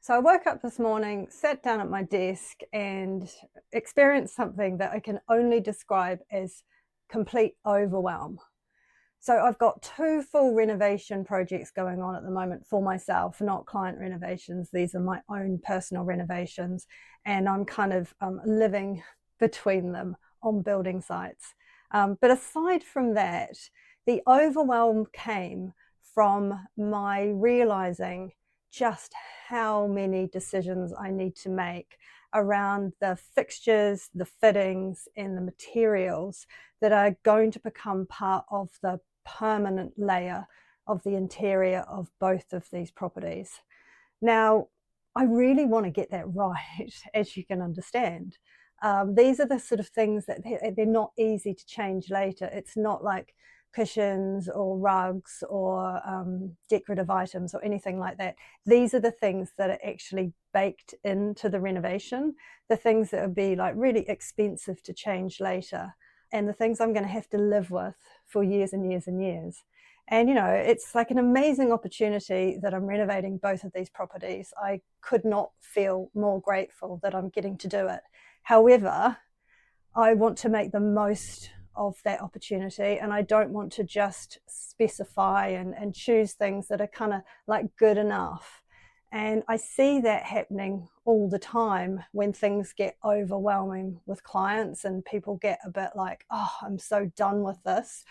So I woke up this morning, sat down at my desk, and experienced something that I can only describe as complete overwhelm. So I've got two full renovation projects going on at the moment for myself, not client renovations. These are my own personal renovations, and I'm kind of living between them on building sites. But aside from that, the overwhelm came from my realizing just how many decisions I need to make around the fixtures, the fittings, and the materials that are going to become part of the permanent layer of the interior of both of these properties. Now, I really want to get that right, as you can understand. These are the sort of things that they're not easy to change later. It's not like cushions or rugs or decorative items or anything like that. These are the things that are actually baked into the renovation, the things that would be like really expensive to change later, and the things I'm going to have to live with for years and years and years. And, you know, it's like an amazing opportunity that I'm renovating both of these properties. I could not feel more grateful that I'm getting to do it. However, I want to make the most of that opportunity, and I don't want to just specify and choose things that are kind of like good enough. And I see that happening all the time when things get overwhelming with clients and people get a bit like, oh, I'm so done with this.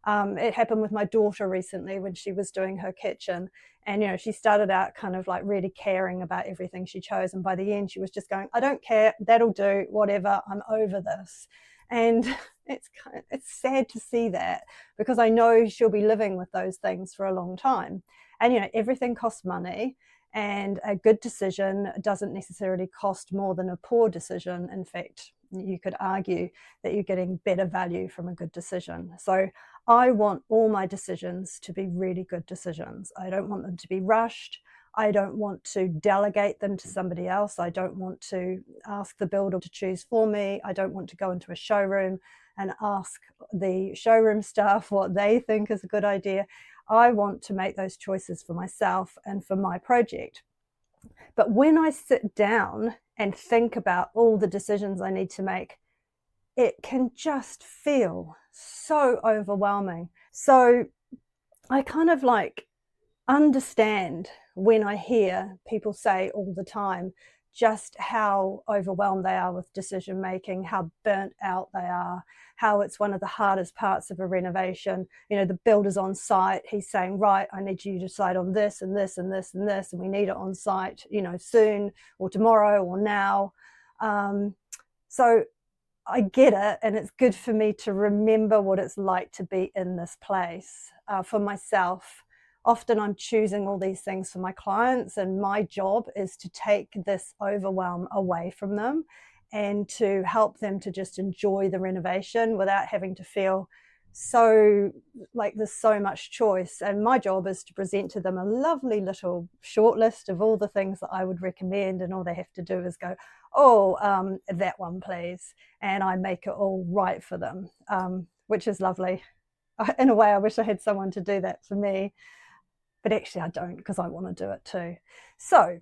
It happened with my daughter recently when she was doing her kitchen, and, you know, she started out kind of like really caring about everything she chose, and by the end she was just going, I don't care, that'll do, whatever, I'm over this. And it's sad to see that, because I know she'll be living with those things for a long time. And, you know, everything costs money, and a good decision doesn't necessarily cost more than a poor decision. In fact, you could argue that you're getting better value from a good decision. So I want all my decisions to be really good decisions. I don't want them to be rushed. I don't want to delegate them to somebody else. I don't want to ask the builder to choose for me. I don't want to go into a showroom and ask the showroom staff what they think is a good idea. I want to make those choices for myself and for my project. But when I sit down and think about all the decisions I need to make, it can just feel so overwhelming. So I kind of like understand when I hear people say all the time just how overwhelmed they are with decision making, how burnt out they are, how it's one of the hardest parts of a renovation. You know, the builder's on site, he's saying, right, I need you to decide on this and this and this and this, and we need it on site, you know, soon or tomorrow or now. So I get it, and it's good for me to remember what it's like to be in this place. For myself, often I'm choosing all these things for my clients, and my job is to take this overwhelm away from them and to help them to just enjoy the renovation without having to feel so like there's so much choice. And my job is to present to them a lovely little short list of all the things that I would recommend, and all they have to do is go, oh, that one please, and I make it all right for them, which is lovely. In a way, I wish I had someone to do that for me, but actually I don't, because I want to do it too. So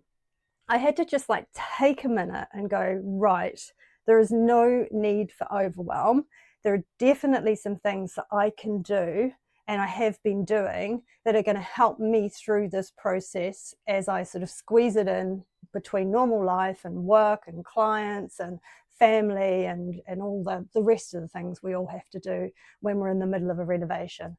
I had to just like take a minute and go, right, there is no need for overwhelm. There are definitely some things that I can do, and I have been doing, that are going to help me through this process as I sort of squeeze it in between normal life and work and clients and family and all the rest of the things we all have to do when we're in the middle of a renovation.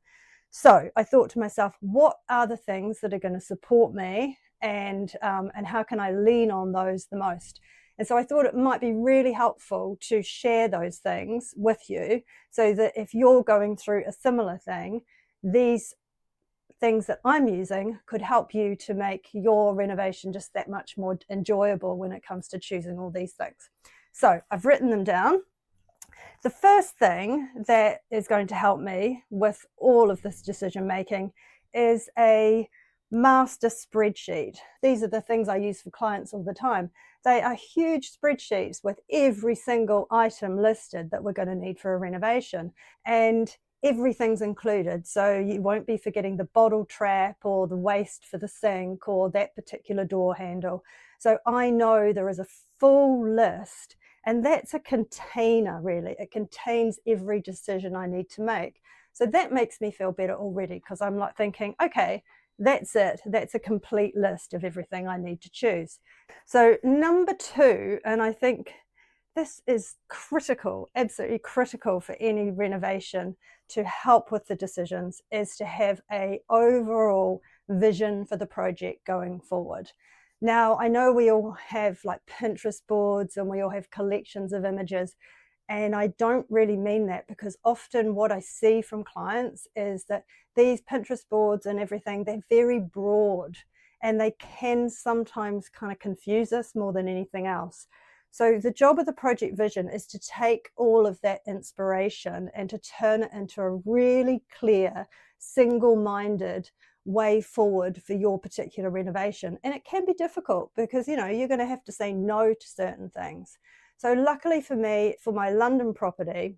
So I thought to myself, what are the things that are going to support me, and how can I lean on those the most? And so I thought it might be really helpful to share those things with you, so that if you're going through a similar thing, these things that I'm using could help you to make your renovation just that much more enjoyable when it comes to choosing all these things. So I've written them down. The first thing that is going to help me with all of this decision making is a master spreadsheet. These are the things I use for clients all the time. They are huge spreadsheets with every single item listed that we're going to need for a renovation. And everything's included. So you won't be forgetting the bottle trap or the waste for the sink or that particular door handle. So I know there is a full list, and that's a container, really. It contains every decision I need to make. So that makes me feel better already, because I'm like thinking, okay, that's it. That's a complete list of everything I need to choose. So number 2, and I think this is critical, absolutely critical for any renovation to help with the decisions, is to have an overall vision for the project going forward. Now, I know we all have like Pinterest boards and we all have collections of images, and I don't really mean that, because often what I see from clients is that these Pinterest boards and everything, they're very broad, and they can sometimes kind of confuse us more than anything else. So the job of the project vision is to take all of that inspiration and to turn it into a really clear, single-minded way forward for your particular renovation. And it can be difficult because, you're going to have to say no to certain things. So luckily for me, for my London property,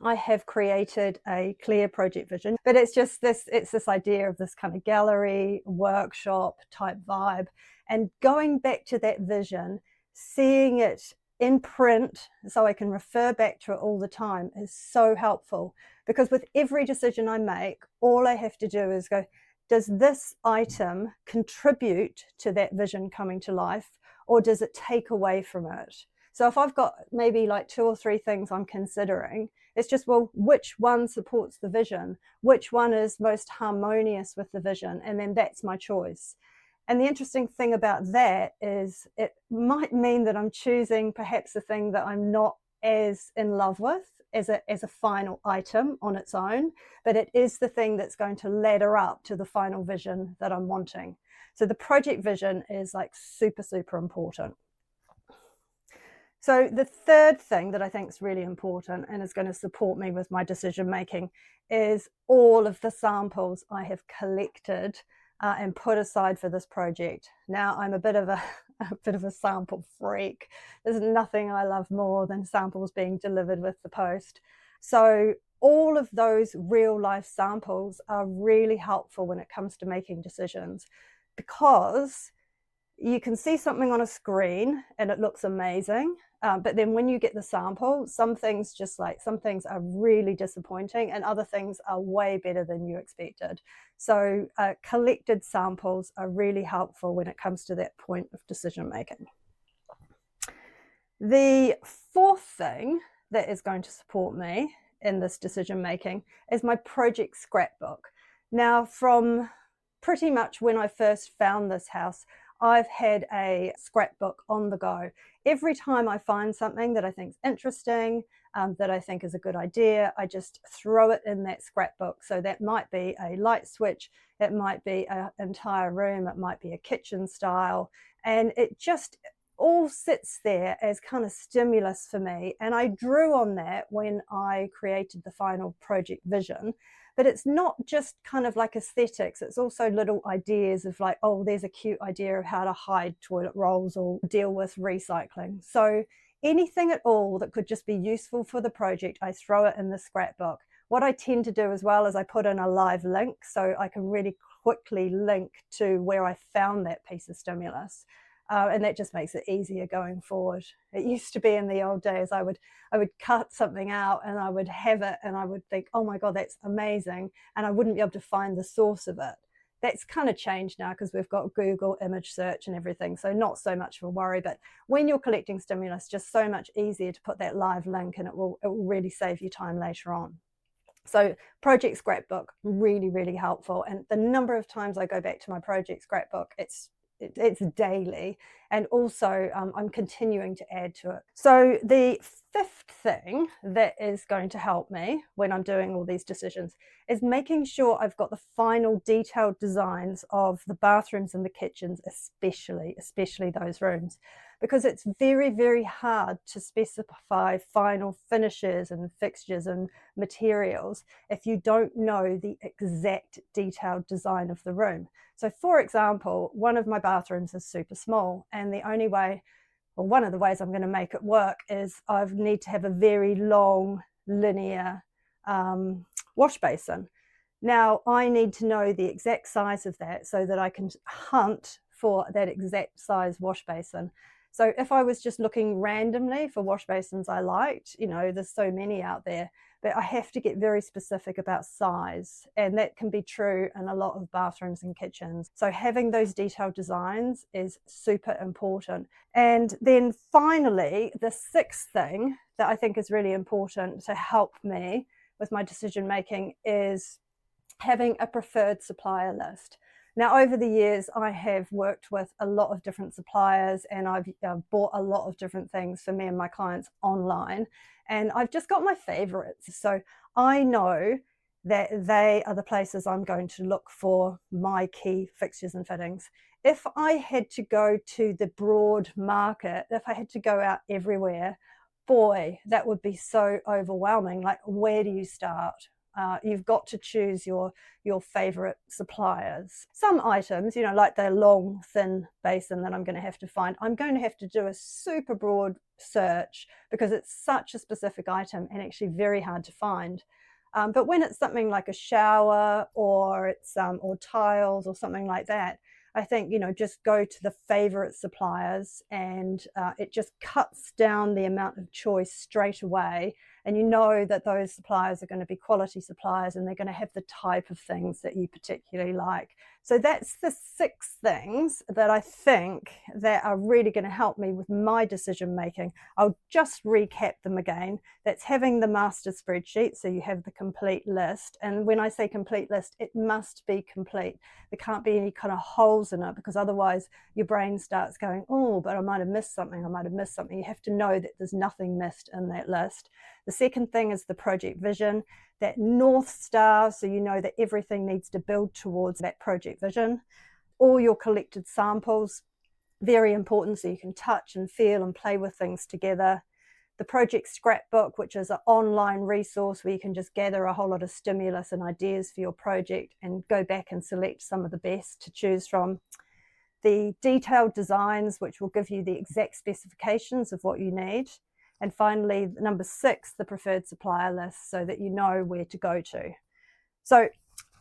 I have created a clear project vision, but it's this idea of this kind of gallery, workshop type vibe. And going back to that vision, seeing it in print so I can refer back to it all the time is so helpful, because with every decision I make, all I have to do is go, does this item contribute to that vision coming to life, or does it take away from it? So if I've got maybe like 2 or 3 things I'm considering, it's just, well, which one supports the vision? Which one is most harmonious with the vision? And then that's my choice. And the interesting thing about that is it might mean that I'm choosing perhaps the thing that I'm not as in love with as a final item on its own, but it is the thing that's going to ladder up to the final vision that I'm wanting. So the project vision is like super, super important. So the third thing that I think is really important and is going to support me with my decision making is all of the samples I have collected and put aside for this project. Now, I'm a bit of a sample freak. There's nothing I love more than samples being delivered with the post. So all of those real life samples are really helpful when it comes to making decisions, because you can see something on a screen and it looks amazing. But then when you get the sample, some things are really disappointing and other things are way better than you expected. So collected samples are really helpful when it comes to that point of decision making. The fourth thing that is going to support me in this decision making is my project scrapbook. Now, from pretty much when I first found this house, I've had a scrapbook on the go. Every time I find something that I think is interesting, that I think is a good idea, I just throw it in that scrapbook. So that might be a light switch, it might be an entire room, it might be a kitchen style, and it just all sits there as kind of stimulus for me. And I drew on that when I created the final project vision. But it's not just kind of like aesthetics, it's also little ideas of like, oh, there's a cute idea of how to hide toilet rolls or deal with recycling. So anything at all that could just be useful for the project, I throw it in the scrapbook. What I tend to do as well is I put in a live link so I can really quickly link to where I found that piece of stimulus. And that just makes it easier going forward. It used to be in the old days, I would cut something out and I would have it and I would think, oh my God, that's amazing. And I wouldn't be able to find the source of it. That's kind of changed now because we've got Google image search and everything. So not so much of a worry, but when you're collecting stimulus, just so much easier to put that live link, and it will really save you time later on. So project scrapbook, really, really helpful. And the number of times I go back to my project scrapbook, it's daily, and also I'm continuing to add to it. So the fifth thing that is going to help me when I'm doing all these decisions is making sure I've got the final detailed designs of the bathrooms and the kitchens, especially those rooms, because it's very, very hard to specify final finishes and fixtures and materials if you don't know the exact detailed design of the room. So for example, one of my bathrooms is super small, and the only way, or one of the ways I'm going to make it work is I need to have a very long linear wash basin. Now I need to know the exact size of that so that I can hunt for that exact size wash basin. So if I was just looking randomly for wash basins I liked, you know, there's so many out there, but I have to get very specific about size, and that can be true in a lot of bathrooms and kitchens. So having those detailed designs is super important. And then finally, the sixth thing that I think is really important to help me with my decision making is having a preferred supplier list. Now, over the years, I have worked with a lot of different suppliers, and I've bought a lot of different things for me and my clients online, and I've just got my favorites. So I know that they are the places I'm going to look for my key fixtures and fittings. If I had to go to the broad market, if I had to go out everywhere, boy, that would be so overwhelming. Like, where do you start? You've got to choose your favorite suppliers. Some items, you know, like the long, thin basin that I'm going to have to find, I'm going to have to do a super broad search because it's such a specific item and actually very hard to find. But when it's something like a shower or it's or tiles or something like that, I think, you know, just go to the favorite suppliers, and it just cuts down the amount of choice straight away. And you know that those suppliers are going to be quality suppliers, and they're going to have the type of things that you particularly like. So that's the 6 things that I think that are really going to help me with my decision making. I'll just recap them again. That's having the master spreadsheet, so you have the complete list. And when I say complete list, it must be complete. There can't be any kind of holes in it, because otherwise your brain starts going, oh, but I might have missed something, I might have missed something. You have to know that there's nothing missed in that list. The second thing is the project vision, that North Star, so you know that everything needs to build towards that project vision. All your collected samples, very important, so you can touch and feel and play with things together. The project scrapbook, which is an online resource where you can just gather a whole lot of stimulus and ideas for your project and go back and select some of the best to choose from. The detailed designs, which will give you the exact specifications of what you need. And finally, number 6, the preferred supplier list, so that you know where to go to. So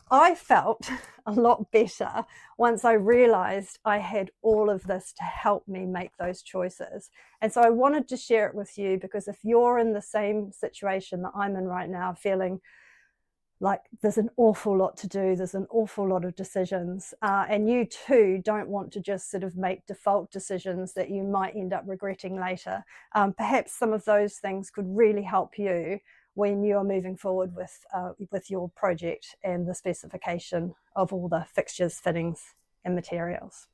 I felt a lot better once I realized I had all of this to help me make those choices. And so I wanted to share it with you, because if you're in the same situation that I'm in right now, feeling like there's an awful lot to do, there's an awful lot of decisions, and you too don't want to just sort of make default decisions that you might end up regretting later, perhaps some of those things could really help you when you're moving forward with your project and the specification of all the fixtures, fittings and materials.